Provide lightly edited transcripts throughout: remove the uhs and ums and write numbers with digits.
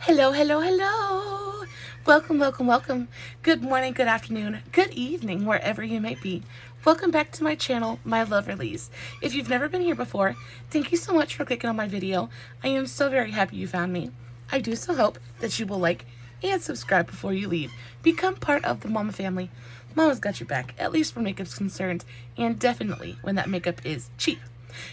Hello, hello, hello. Welcome, welcome, welcome. Good morning, good afternoon, good evening, wherever you may be. Welcome back to my channel, My Loverlies. If you've never been here before, thank you so much for clicking on my video. I am so very happy you found me. I do so hope that you will like and subscribe before you leave. Become part of the Mama family. Mama's got your back, at least when makeup's concerned, and definitely when that makeup is cheap.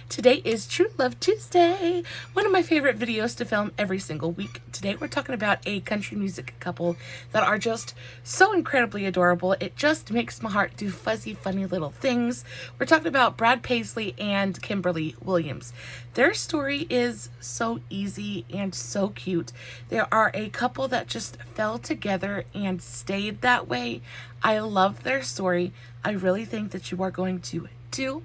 Today is True Love Tuesday, one of my favorite videos to film every single week. Today we're talking about a country music couple that are just so incredibly adorable. It just makes my heart do fuzzy, funny little things. We're talking about Brad Paisley and Kimberly Williams. Their story is so easy and so cute. They are a couple that just fell together and stayed that way. I love their story. I really think that you are going to too.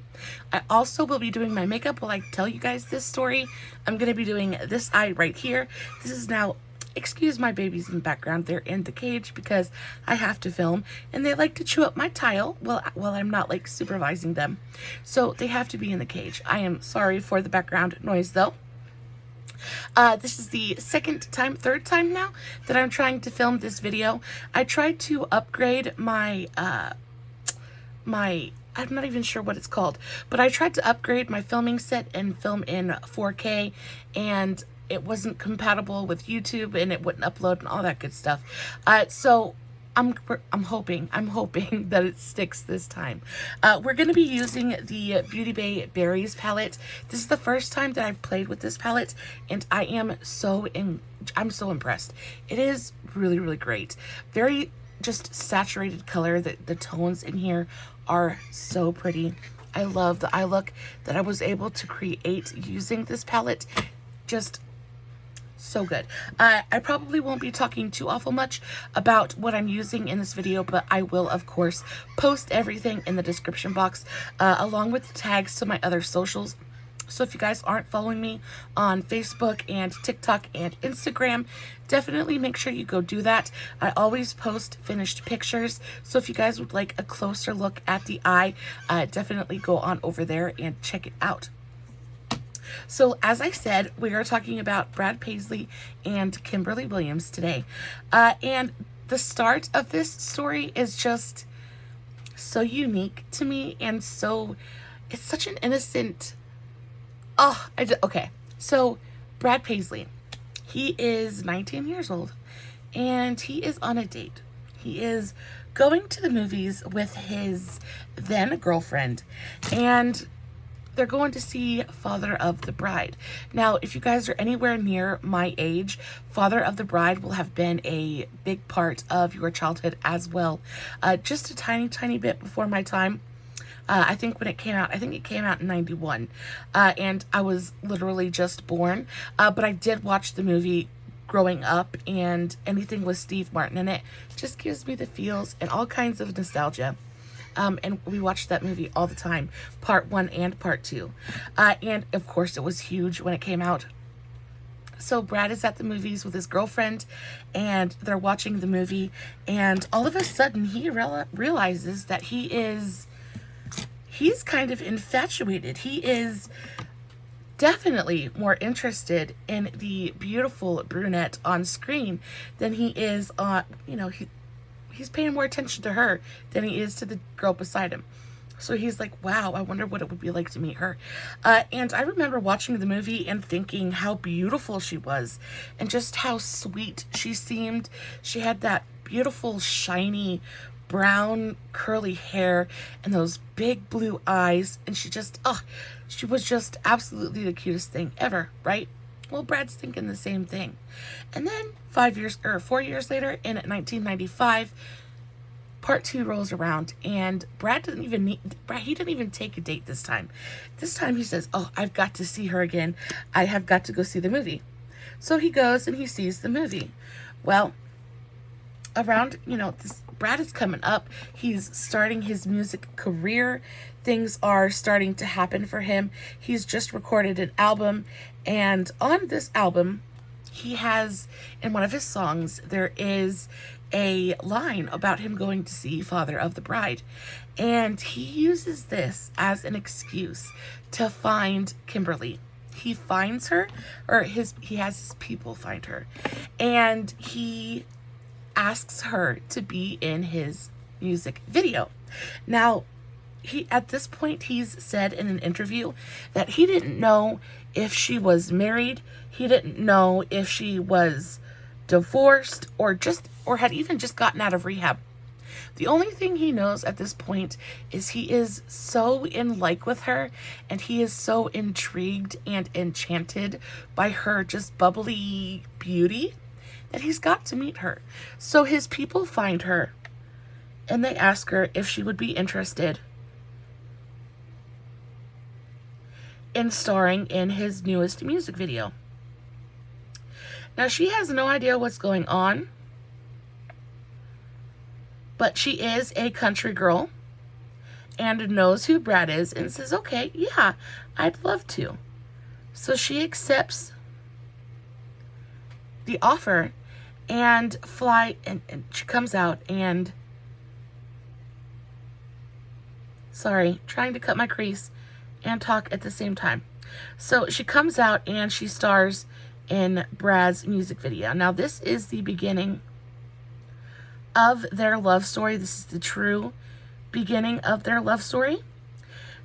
I also will be doing my makeup while I tell you guys this story. I'm going to be doing this eye right here. This is now, excuse my babies in the background, they're in the cage because I have to film and they like to chew up my tile while I'm not like supervising them. So they have to be in the cage. I am sorry for the background noise though. This is the third time now that I'm trying to film this video. I tried to upgrade my I'm not even sure what it's called, but I tried to upgrade my filming set and film in 4K, and it wasn't compatible with YouTube, and it wouldn't upload and all that good stuff. So I'm hoping that it sticks this time. We're going to be using the Beauty Bay Berries palette. This is the first time that I've played with this palette, and I'm so impressed. It is really, really great. Very just saturated color. The tones in here are so pretty. I love the eye look that I was able to create using this palette. Just so good. I probably won't be talking too awful much about what I'm using in this video, but I will of course post everything in the description box along with the tags to my other socials. So if you guys aren't following me on Facebook and TikTok and Instagram, definitely make sure you go do that. I always post finished pictures. So if you guys would like a closer look at the eye, definitely go on over there and check it out. So as I said, we are talking about Brad Paisley and Kimberly Williams today. And the start of this story is just so unique to me, and it's such an innocent... Okay, so Brad Paisley, he is 19 years old, and he is on a date. He is going to the movies with his then girlfriend, and they're going to see Father of the Bride. Now, if you guys are anywhere near my age, Father of the Bride will have been a big part of your childhood as well. Just a tiny, tiny bit before my time. I think when it came out, I think it came out in 91, and I was literally just born, but I did watch the movie growing up, and anything with Steve Martin in it just gives me the feels and all kinds of nostalgia. And we watched that movie all the time, part 1 and part 2, and of course it was huge when it came out. So Brad is at the movies with his girlfriend, and they're watching the movie, and all of a sudden he realizes that he's kind of infatuated. He is definitely more interested in the beautiful brunette on screen than he is on, he's paying more attention to her than he is to the girl beside him. So he's like, wow, I wonder what it would be like to meet her. And I remember watching the movie and thinking how beautiful she was and just how sweet she seemed. She had that beautiful, shiny, brown curly hair and those big blue eyes, and she was just absolutely the cutest thing ever, right? Well, Brad's thinking the same thing. And then 4 years later, in 1995, part 2 rolls around, and Brad didn't even take a date this time. This time he says, oh, I've got to see her again. I have got to go see the movie. So he goes and he sees the movie. Well, around, Brad is coming up. He's starting his music career. Things are starting to happen for him. He's just recorded an album, and on this album, he has, in one of his songs, there is a line about him going to see Father of the Bride, and he uses this as an excuse to find Kimberly. he finds her, or he has his people find her, and he asks her to be in his music video. Now, at this point, he's said in an interview that he didn't know if she was married. He didn't know if she was divorced or had even just gotten out of rehab. The only thing he knows at this point is he is so in like with her, and he is so intrigued and enchanted by her just bubbly beauty that he's got to meet her. So his people find her and they ask her if she would be interested in starring in his newest music video. Now, she has no idea what's going on, but she is a country girl and knows who Brad is and says, okay, yeah, I'd love to. So she accepts the offer and and she comes out and, sorry, trying to cut my crease and talk at the same time. So she comes out and she stars in Brad's music video. Now, this is the beginning of their love story. This is the true beginning of their love story.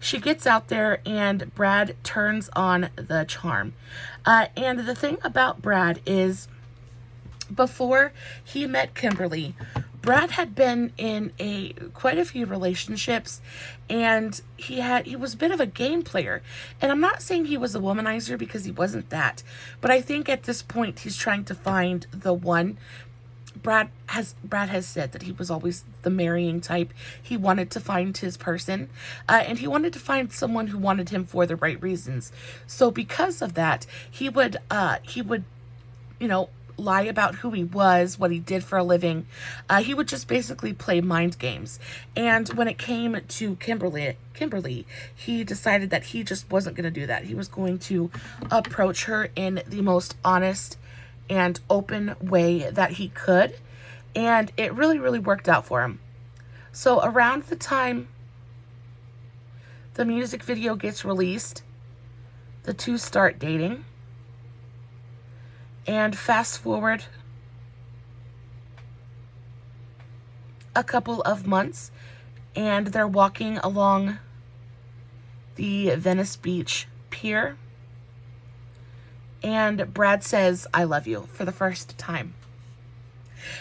She gets out there and Brad turns on the charm. And the thing about Brad is, before he met Kimberly, Brad had been in quite a few relationships, and he was a bit of a game player. And I'm not saying he was a womanizer, because he wasn't that. But I think at this point he's trying to find the one. Brad has said that he was always the marrying type. He wanted to find his person, and he wanted to find someone who wanted him for the right reasons. So because of that, he would lie about who he was, what he did for a living. He would just basically play mind games. And when it came to Kimberly, he decided that he just wasn't going to do that. He was going to approach her in the most honest and open way that he could. And it really, really worked out for him. So around the time the music video gets released, the two start dating. And fast forward a couple of months, and they're walking along the Venice Beach pier, and Brad says, I love you, for the first time.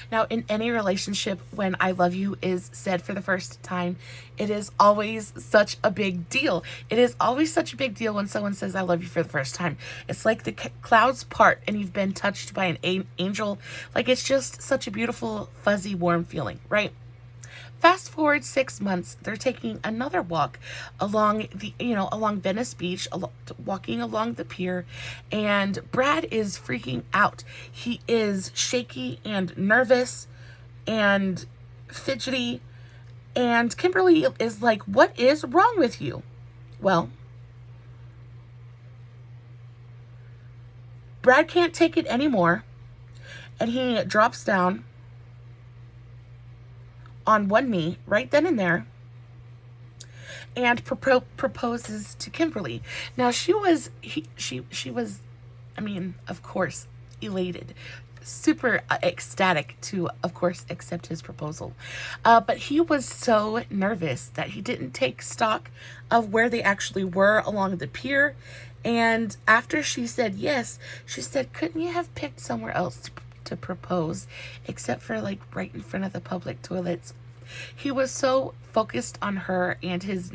Now, in any relationship, when I love you is said for the first time, it is always such a big deal. It is always such a big deal when someone says, I love you for the first time. It's like the clouds part and you've been touched by an angel. Like, it's just such a beautiful, fuzzy, warm feeling, right? Fast forward 6 months, they're taking another walk along along Venice Beach, walking along the pier, and Brad is freaking out. He is shaky and nervous and fidgety, and Kimberly is like, what is wrong with you? Well, Brad can't take it anymore, and he drops down on one knee right then and there and proposes to Kimberly. Now, she was, I mean, of course, elated, super ecstatic to, of course, accept his proposal. But he was so nervous that he didn't take stock of where they actually were along the pier. And after she said yes, she said, couldn't you have picked somewhere else to propose, except for like right in front of the public toilets? He was so focused on her and his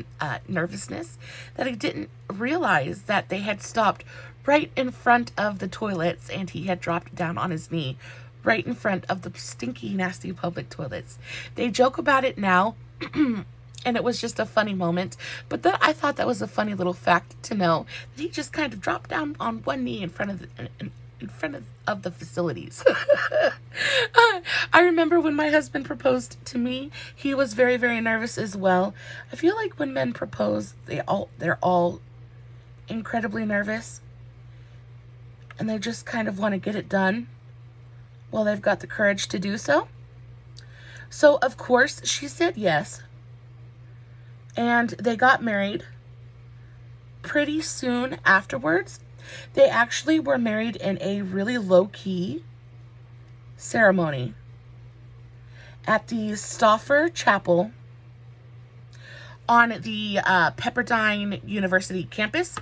nervousness that he didn't realize that they had stopped right in front of the toilets, and he had dropped down on his knee right in front of the stinky, nasty public toilets. They joke about it now, and it was just a funny moment, but I thought that was a funny little fact to know, that he just kind of dropped down on one knee in front of the facilities. I remember when my husband proposed to me, he was very, very nervous as well. I feel like when men propose, they're all incredibly nervous, and they just kind of want to get it done while they've got the courage to do so. So, of course, she said yes, and they got married pretty soon afterwards. They actually were married in a really low-key ceremony at the Stauffer Chapel on the Pepperdine University campus.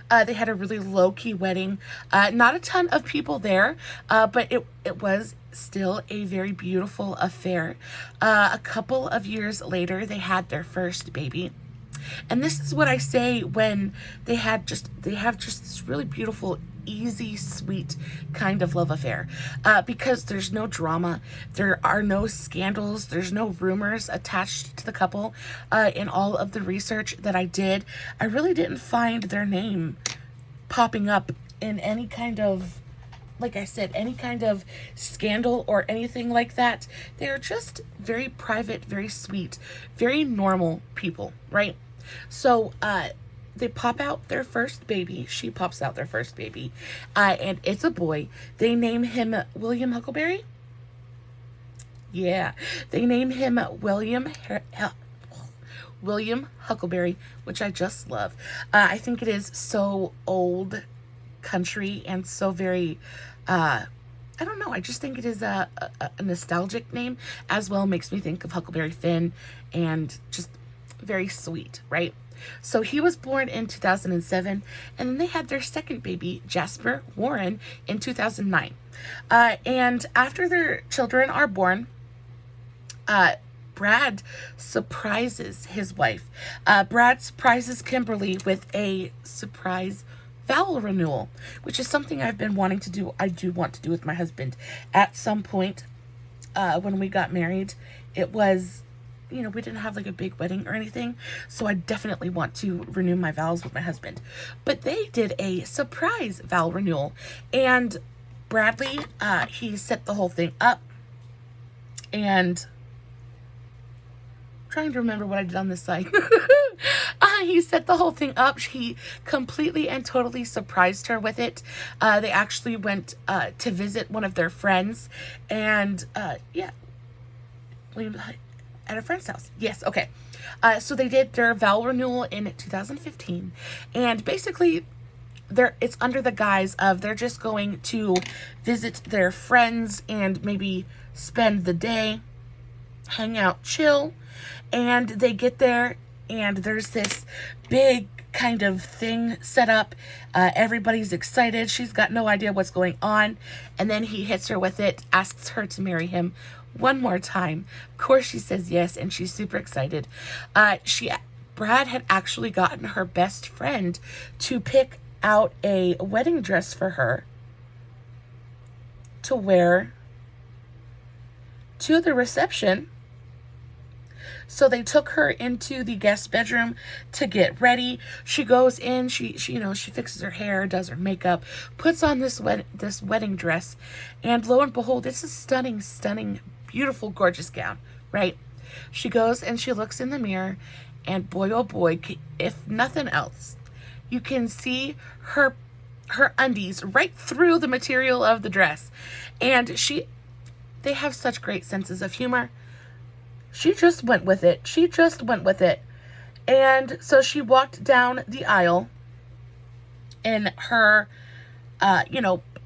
They had a really low-key wedding. Not a ton of people there, but it was still a very beautiful affair. A couple of years later, they had their first baby. And this is what I say when they have just this really beautiful, easy, sweet kind of love affair, because there's no drama, there are no scandals, there's no rumors attached to the couple. In all of the research that I did, I really didn't find their name popping up in any kind of, like I said, any kind of scandal or anything like that. They're just very private, very sweet, very normal people, right? So they pop out their first baby. She pops out their first baby, and it's a boy. They name him William Huckleberry. Yeah, they name him William Huckleberry, which I just love. I think it is so old country and so very, I don't know, I just think it is a nostalgic name as well. Makes me think of Huckleberry Finn, and just very sweet, right? So he was born in 2007, and then they had their second baby, Jasper Warren, in 2009. And after their children are born, Brad surprises his wife. Brad surprises Kimberly with a surprise vow renewal, which is something I've been wanting to do. I do want to do with my husband at some point. When we got married, it was, you know, we didn't have like a big wedding or anything, so I definitely want to renew my vows with my husband. But they did a surprise vow renewal, and Bradley, he set the whole thing up, and I'm trying to remember what I did on this side. He set the whole thing up. He completely and totally surprised her with it. They actually went to visit one of their friends, and yeah, at a friend's house. Yes, okay. So they did their vow renewal in 2015, and basically it's under the guise of they're just going to visit their friends and maybe spend the day, hang out, chill. And they get there, and there's this big kind of thing set up. Everybody's excited. She's got no idea what's going on. And then he hits her with it, asks her to marry him one more time. Of course, she says yes, and she's super excited. Brad had actually gotten her best friend to pick out a wedding dress for her to wear to the reception. So they took her into the guest bedroom to get ready. She goes in, she fixes her hair, does her makeup, puts on this wedding dress, and lo and behold, it's a stunning, beautiful, gorgeous gown, right? She goes and she looks in the mirror, and boy, oh boy, if nothing else, you can see her undies right through the material of the dress. And they have such great senses of humor. She just went with it. And so she walked down the aisle in her, I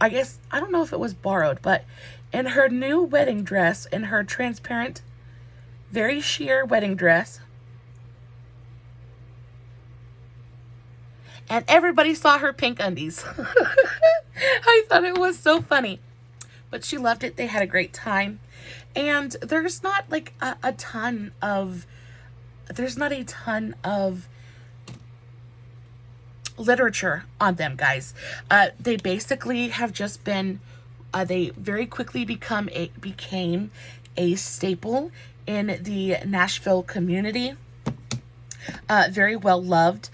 guess, I don't know if it was borrowed, but in her new wedding dress, in her transparent, very sheer wedding dress. And everybody saw her pink undies. I thought it was so funny. But she loved it. They had a great time. And there's not like a ton of literature on them, guys. They basically have just been, they very quickly became a staple in the Nashville community. Very well loved.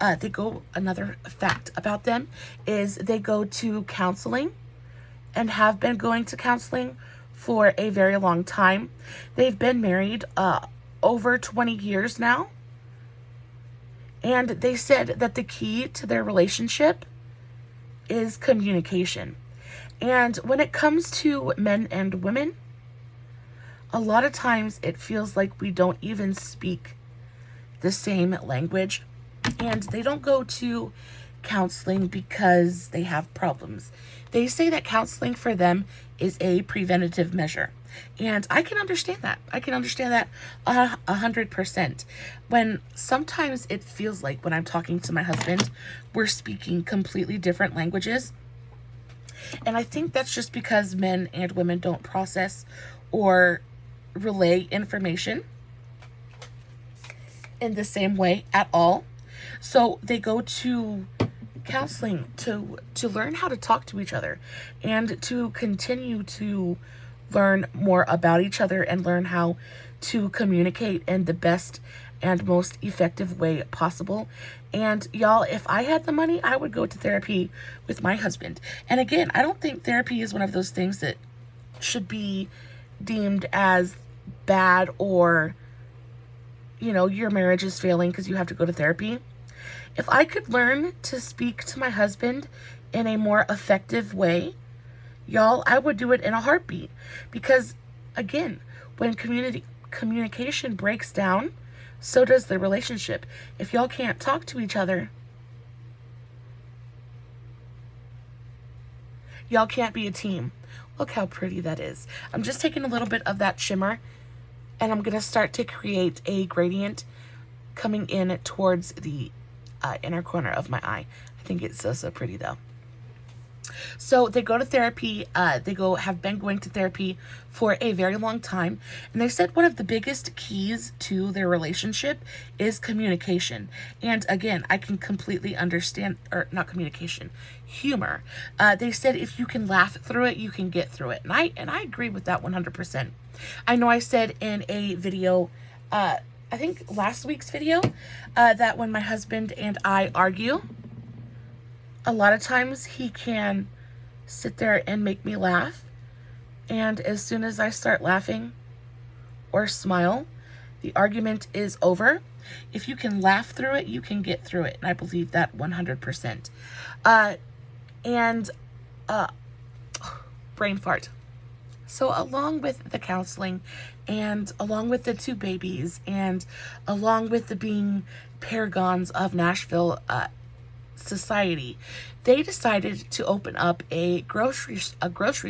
Another fact about them is they go to counseling and have been going to counseling for a very long time. They've been married over 20 years now. And they said that the key to their relationship is communication. And when it comes to men and women, a lot of times it feels like we don't even speak the same language. And they don't go to counseling because they have problems. They say that counseling for them is a preventative measure. And I can understand that. I can understand that 100%. When sometimes it feels like when I'm talking to my husband, we're speaking completely different languages. And I think that's just because men and women don't process or relay information in the same way at all. So they go to counseling to learn how to talk to each other and to continue to learn more about each other and learn how to communicate in the best and most effective way possible. And y'all, if I had the money, I would go to therapy with my husband. And again, I don't think therapy is one of those things that should be deemed as bad, or your marriage is failing because you have to go to therapy. If I could learn to speak to my husband in a more effective way, y'all, I would do it in a heartbeat. Because again, when communication breaks down, so does the relationship. If y'all can't talk to each other, y'all can't be a team. Look how pretty that is. I'm just taking a little bit of that shimmer and I'm going to start to create a gradient coming in towards the inner corner of my eye. I think it's so pretty though. So they go to therapy. They have been going to therapy for a very long time. And they said one of the biggest keys to their relationship is communication. And again, I can completely understand, or not communication, humor. They said if you can laugh through it, you can get through it. And I agree with that 100%. I know I said in a video, I think last week's video, that when my husband and I argue, a lot of times he can sit there and make me laugh. And as soon as I start laughing or smile, the argument is over. If you can laugh through it, you can get through it. And I believe that 100%. Brain fart. So along with the counseling and along with the 2 babies and along with the being paragons of Nashville society, they decided to open up a grocery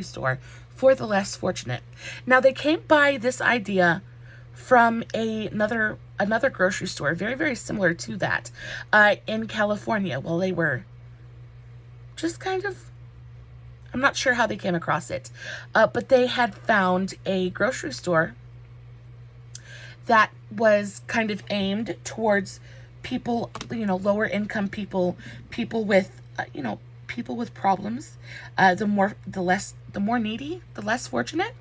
store for the less fortunate. Now they came by this idea from another grocery store, very, very similar to that, in California. Well, they were just kind of, I'm not sure how they came across it, but they had found a grocery store that was kind of aimed towards people, lower income people with, people with problems, the more needy, the less fortunate.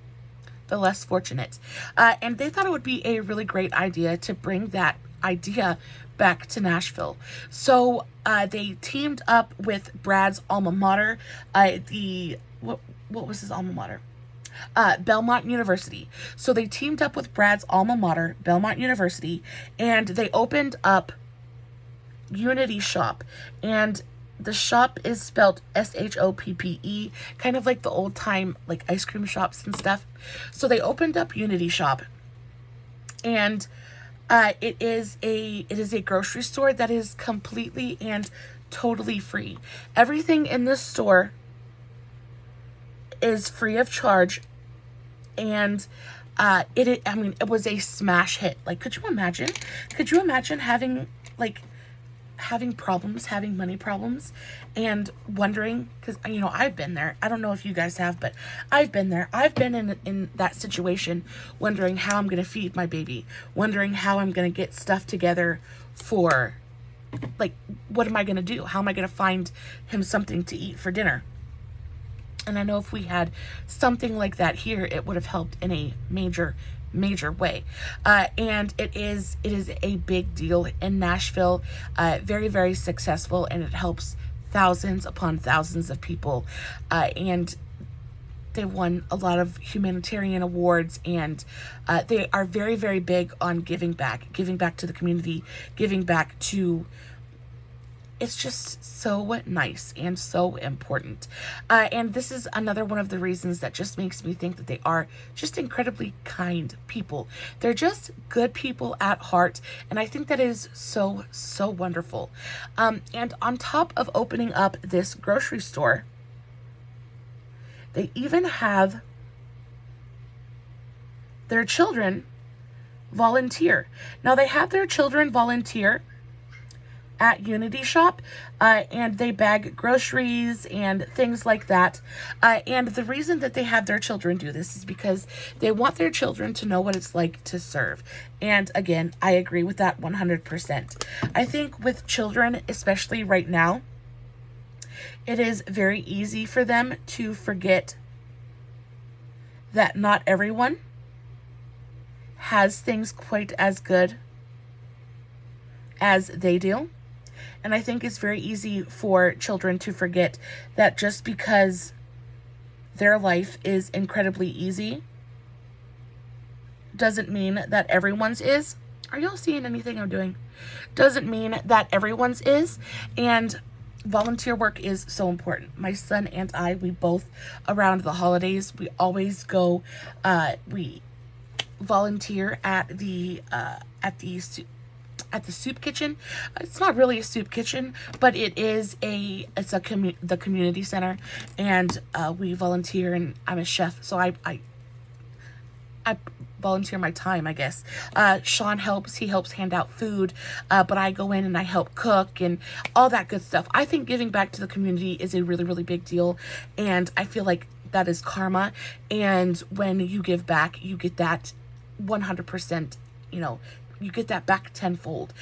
And they thought it would be a really great idea to bring that idea back to Nashville. So they teamed up with Brad's alma mater, what was his alma mater? Belmont University. So they teamed up with Brad's alma mater, Belmont University, and they opened up Unity Shop. And the shop is spelled SHOPPE, kind of like the old time like ice cream shops and stuff. So they opened up Unity Shop, and it is a grocery store that is completely and totally free. Everything in this store is free of charge, and it was a smash hit. Like, could you imagine having problems, having money problems, and wondering, because I've been there. I don't know if you guys have, but I've been there. I've been in that situation, wondering how I'm going to feed my baby, wondering how I'm going to get stuff together for, like, what am I going to do? How am I going to find him something to eat for dinner? And I know if we had something like that here, it would have helped in a major way. And it is a big deal in Nashville, very, very successful, and it helps thousands upon thousands of people. And they won a lot of humanitarian awards, and they are very, very big on giving back to the community, giving back to it's just so nice and so important. And this is another one of the reasons that just makes me think that they are just incredibly kind people. They're just good people at heart. And I think that is so, so wonderful. And on top of opening up this grocery store, they even have their children volunteer. Now, they have their children volunteer at Unity Shop, and they bag groceries and things like that. And the reason that they have their children do this is because they want their children to know what it's like to serve. And again, I agree with that 100%. I think with children, especially right now, it is very easy for them to forget that not everyone has things quite as good as they do. And I think it's very easy for children to forget that just because their life is incredibly easy doesn't mean that everyone's is. Are y'all seeing anything I'm doing? Doesn't mean that everyone's is. And volunteer work is so important. My son and I, we both, around the holidays, we always go, we volunteer at the soup kitchen. It's not really a soup kitchen, but it's the community center, and we volunteer, and I'm a chef, so I volunteer my time, I guess. Sean helps. He helps hand out food, but I go in and I help cook and all that good stuff. I think giving back to the community is a really, really big deal, and I feel like that is karma, and when you give back, you get that 100%, you get that back tenfold.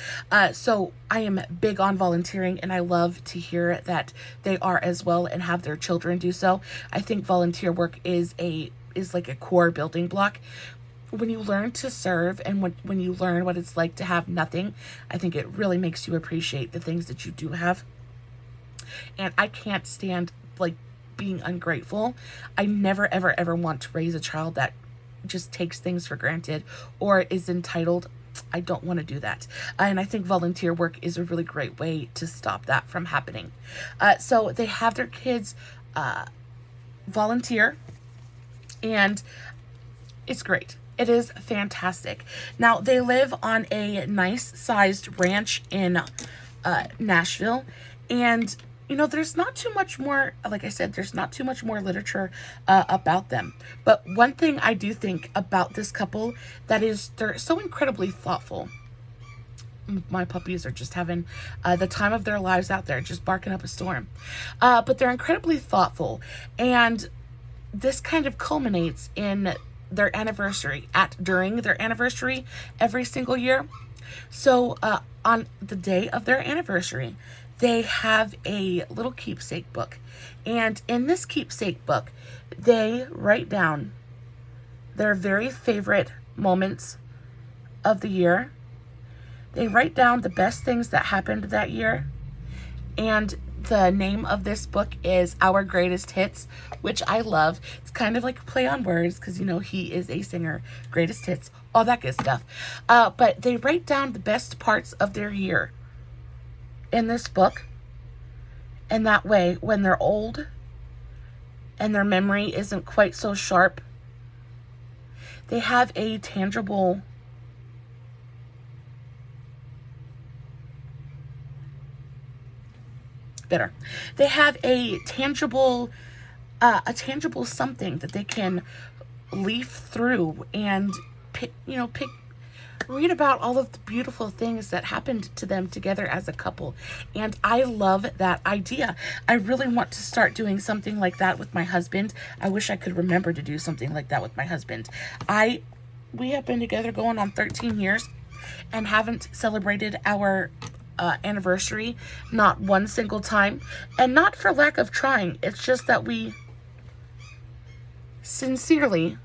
So I am big on volunteering, and I love to hear that they are as well and have their children do so. I think volunteer work is like a core building block. When you learn to serve, and when you learn what it's like to have nothing, I think it really makes you appreciate the things that you do have. And I can't stand like being ungrateful. I never, ever, ever want to raise a child that just takes things for granted or is entitled. I don't want to do that. And I think volunteer work is a really great way to stop that from happening. So they have their kids volunteer, and it's great. It is fantastic. Now, they live on a nice sized ranch in Nashville, and there's not too much more, like I said, there's not too much more literature about them. But one thing I do think about this couple, they're so incredibly thoughtful. My puppies are just having the time of their lives out there, just barking up a storm. But they're incredibly thoughtful. And this kind of culminates in their anniversary, during their anniversary every single year. So on the day of their anniversary, they have a little keepsake book. And in this keepsake book, they write down their very favorite moments of the year. They write down the best things that happened that year. And the name of this book is Our Greatest Hits, which I love. It's kind of like a play on words because, he is a singer. Greatest hits, all that good stuff. But they write down the best parts of their year in this book, and that way when they're old and their memory isn't quite so sharp, they have a tangible they have a tangible something that they can leaf through and read about all of the beautiful things that happened to them together as a couple. And I love that idea. I really want to start doing something like that with my husband. I wish I could remember to do something like that with my husband. We have been together going on 13 years and haven't celebrated our anniversary not one single time, and not for lack of trying. It's just that we sincerely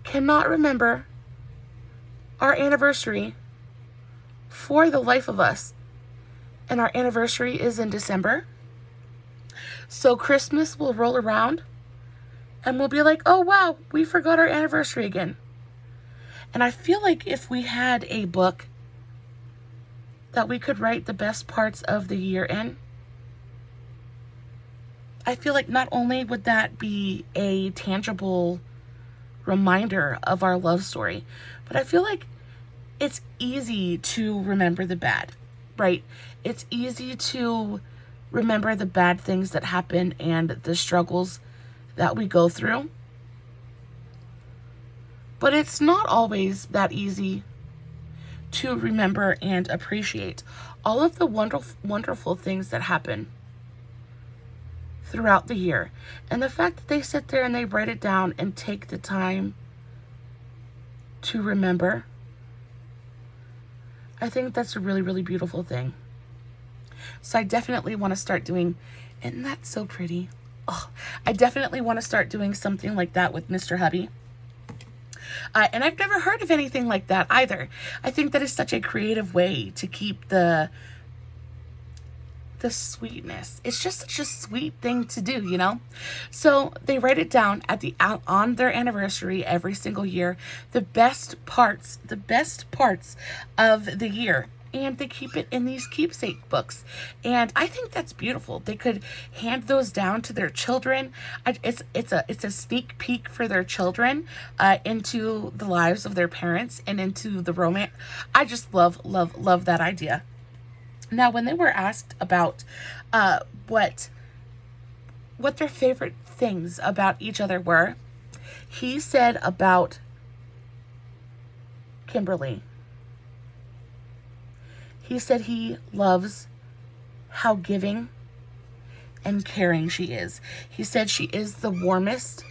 cannot remember our anniversary for the life of us. And our anniversary is in December. So Christmas will roll around and we'll be like, oh wow, we forgot our anniversary again. And I feel like if we had a book that we could write the best parts of the year in, I feel like not only would that be a tangible reminder of our love story, but I feel like it's easy to remember the bad, right? It's easy to remember the bad things that happen and the struggles that we go through. But it's not always that easy to remember and appreciate all of the wonderful things that happen throughout the year. And the fact that they sit there and they write it down and take the time to remember, I think that's a really, really beautiful thing. So I definitely want to start doing, and that's so pretty. Oh, I definitely want to start doing something like that with Mr. Hubby. And I've never heard of anything like that either. I think that is such a creative way to keep the sweetness. It's just such a sweet thing to do, you know? So they write it down on their anniversary every single year, the best parts of the year. And they keep it in these keepsake books. And I think that's beautiful. They could hand those down to their children. It's a sneak peek for their children into the lives of their parents and into the romance. I just love that idea. Now, when they were asked about what their favorite things about each other were, he said about Kimberly, he said he loves how giving and caring she is. He said she is the warmest.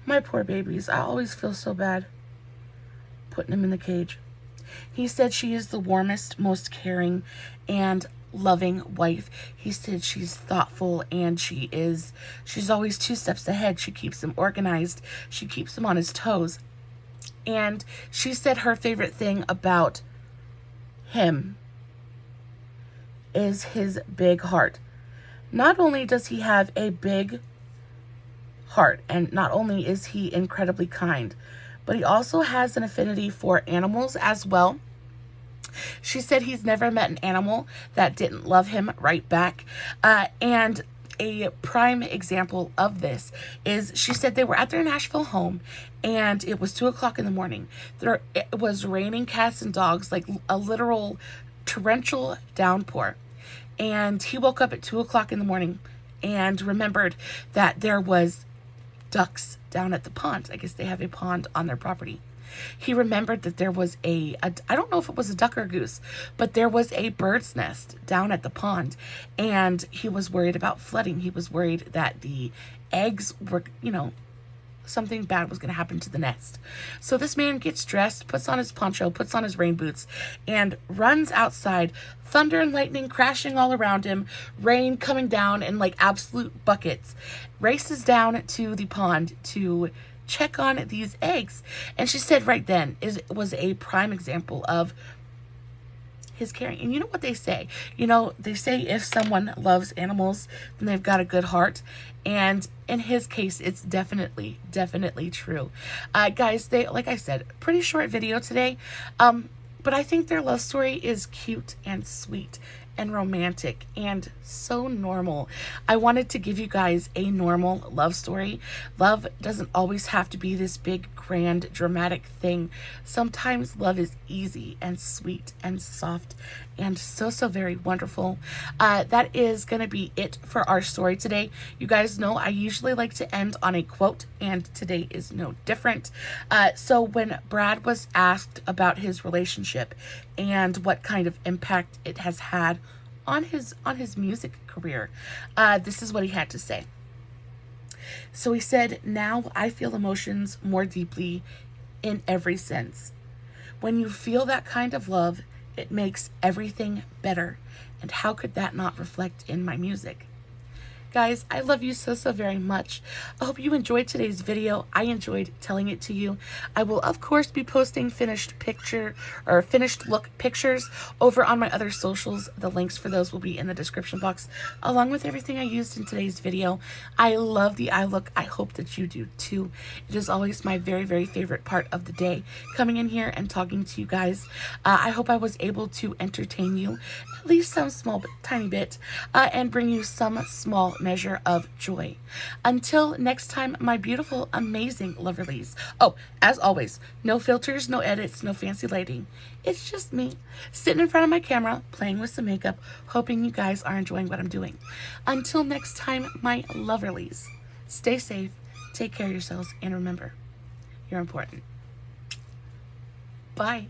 My poor babies, I always feel so bad putting them in the cage. He said she is the warmest, most caring, and loving wife. He said she's thoughtful and she's always 2 steps ahead. She keeps him organized. She keeps him on his toes. And she said her favorite thing about him is his big heart. Not only does he have a big heart, and not only is he incredibly kind, but he also has an affinity for animals as well. She said he's never met an animal that didn't love him right back. And a prime example of this is, she said they were at their Nashville home and it was 2:00 in the morning. It was raining cats and dogs, like a literal torrential downpour. And he woke up at 2:00 in the morning and remembered that there was ducks down at the pond. I guess they have a pond on their property. He remembered that there was I don't know if it was a duck or a goose, but there was a bird's nest down at the pond, and he was worried about flooding. He was worried that the eggs were, something bad was going to happen to the nest. So this man gets dressed, puts on his poncho, puts on his rain boots, and runs outside, thunder and lightning crashing all around him, rain coming down in like absolute buckets, races down to the pond to check on these eggs. And she said right then was a prime example of his caring. And you know what they say? They say if someone loves animals, then they've got a good heart. And in his case, it's definitely true. Guys, like I said, pretty short video today. But I think their love story is cute and sweet and romantic and so normal. I wanted to give you guys a normal love story. Love doesn't always have to be this big, grand, dramatic thing. Sometimes love is easy and sweet and soft and so very wonderful. That is going to be it for our story today. You guys know I usually like to end on a quote, and today is no different. So when Brad was asked about his relationship and what kind of impact it has had on his music career, this is what he had to say. So he said, "Now I feel emotions more deeply in every sense. When you feel that kind of love, it makes everything better. And how could that not reflect in my music?" Guys, I love you so very much. I hope you enjoyed today's video. I enjoyed telling it to you. I will, of course, be posting finished look pictures over on my other socials. The links for those will be in the description box, along with everything I used in today's video. I love the eye look. I hope that you do too. It is always my very favorite part of the day, coming in here and talking to you guys. I hope I was able to entertain you, at least some small, tiny bit, and bring you some small measure of joy. Until next time, my beautiful, amazing loverlies. Oh, as always, no filters, no edits, no fancy lighting. It's just me sitting in front of my camera, playing with some makeup, hoping you guys are enjoying what I'm doing. Until next time, my loverlies, stay safe, take care of yourselves, and remember, you're important. Bye.